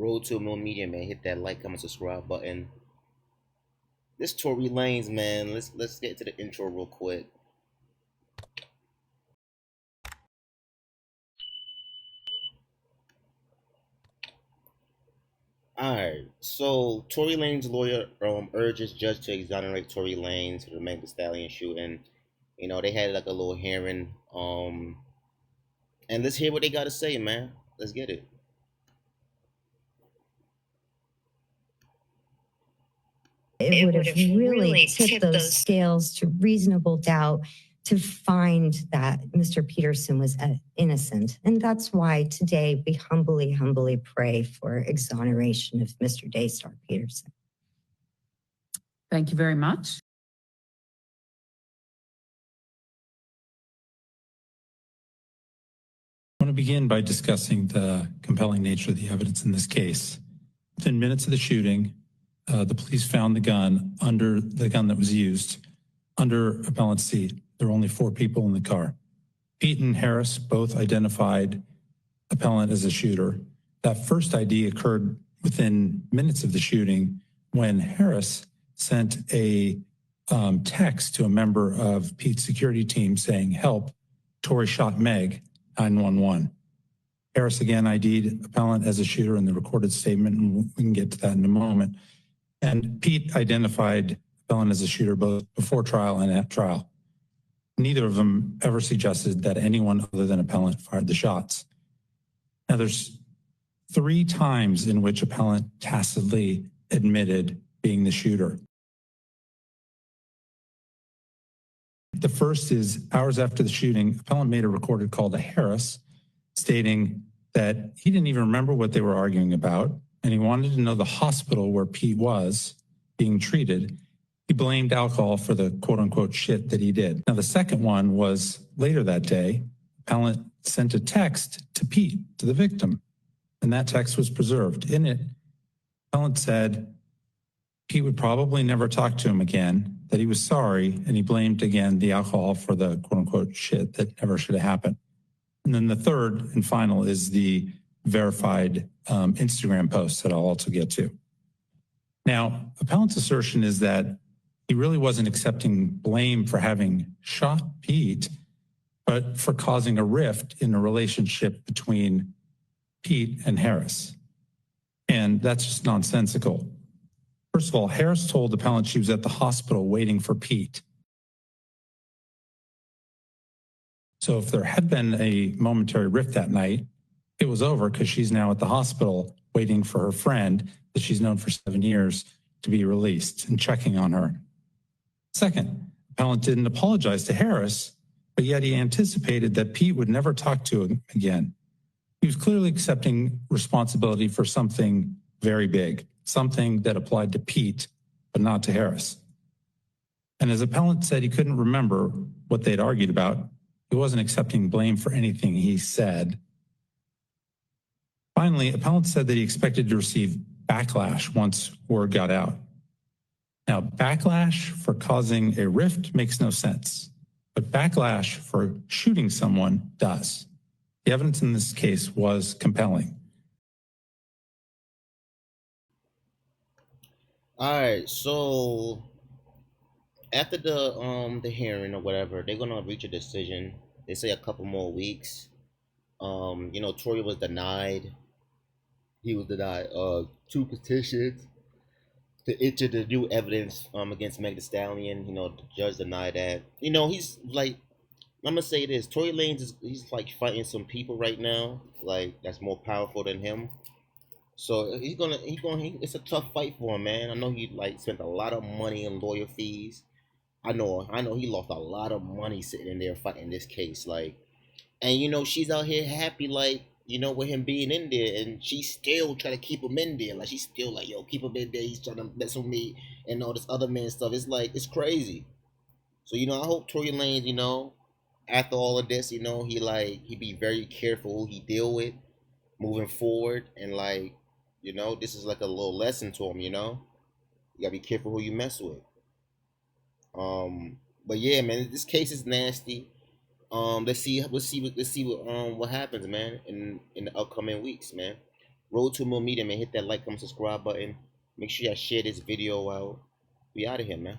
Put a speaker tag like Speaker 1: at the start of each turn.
Speaker 1: Road to a Million Media, man. Hit that like, comment, subscribe button. This Tory Lanez, man. Let's get to the intro real quick. Alright, so Tory Lanez lawyer urges judge to exonerate Tory Lanez for the Meg Thee Stallion shooting. They had like a little hearing. And let's hear what they got to say, man. Let's get it.
Speaker 2: It would have really tipped those scales to reasonable doubt to find that Mr. Peterson was innocent. And that's why today we humbly pray for exoneration of Mr. Daystar Peterson.
Speaker 3: Thank you very much.
Speaker 4: I want to begin by discussing the compelling nature of the evidence in this case. Within minutes of the shooting, the police found the gun that was used under appellant's seat. There were only 4 people in the car. Pete and Harris both identified appellant as a shooter. That first ID occurred within minutes of the shooting when Harris sent a text to a member of Pete's security team saying, "Help, Tory shot Meg, 911." Harris again ID'd appellant as a shooter in the recorded statement, and we can get to that in a moment. And Pete identified appellant as a shooter both before trial and at trial. Neither of them ever suggested that anyone other than appellant fired the shots. Now, there's 3 times in which appellant tacitly admitted being the shooter. The first is hours after the shooting, appellant made a recorded call to Harris stating that he didn't even remember what they were arguing about, and he wanted to know the hospital where Pete was being treated. He blamed alcohol for the quote-unquote shit that he did. Now, the second one was later that day, appellant sent a text to Pete, to the victim, and that text was preserved. In it, appellant said Pete would probably never talk to him again, that he was sorry, and he blamed again the alcohol for the quote-unquote shit that never should have happened. And then the third and final is the verified Instagram post that I'll also get to. Now, appellant's assertion is that he really wasn't accepting blame for having shot Pete, but for causing a rift in the relationship between Pete and Harris. And that's just nonsensical. First of all, Harris told appellant she was at the hospital waiting for Pete. So if there had been a momentary rift that night, it was over because she's now at the hospital waiting for her friend that she's known for 7 years to be released and checking on her. Second, appellant didn't apologize to Harris, but yet he anticipated that Pete would never talk to him again. He was clearly accepting responsibility for something very big, something that applied to Pete, but not to Harris. And as appellant said, he couldn't remember what they'd argued about. He wasn't accepting blame for anything he said. Finally, appellant said that he expected to receive backlash once word got out. Now, backlash for causing a rift makes no sense, but backlash for shooting someone does. The evidence in this case was compelling.
Speaker 1: All right, so after the hearing or whatever, they're gonna reach a decision. They say a couple more weeks. Tory was denied. He was denied 2 petitions to enter the new evidence against Meg Thee Stallion. The judge denied that. He's like, I'm gonna say this: Tory Lanez he's like fighting some people right now, like that's more powerful than him. So it's a tough fight for him, man. I know he like spent a lot of money in lawyer fees. I know he lost a lot of money sitting in there fighting this case, like, and she's out here happy, like, with him being in there, and she still trying to keep him in there, like she's still like, yo, keep him in there. He's trying to mess with me and all this other man stuff. It's like it's crazy. So I hope Tory Lanez, after all of this, he be very careful who he deal with moving forward, and like, this is like a little lesson to him. You gotta be careful who you mess with. But yeah, man, this case is nasty. Let's see what happens, man, in the upcoming weeks, man. Road to more media, man. Hit that like, comment, subscribe button. Make sure y'all share this video out. We out of here, man.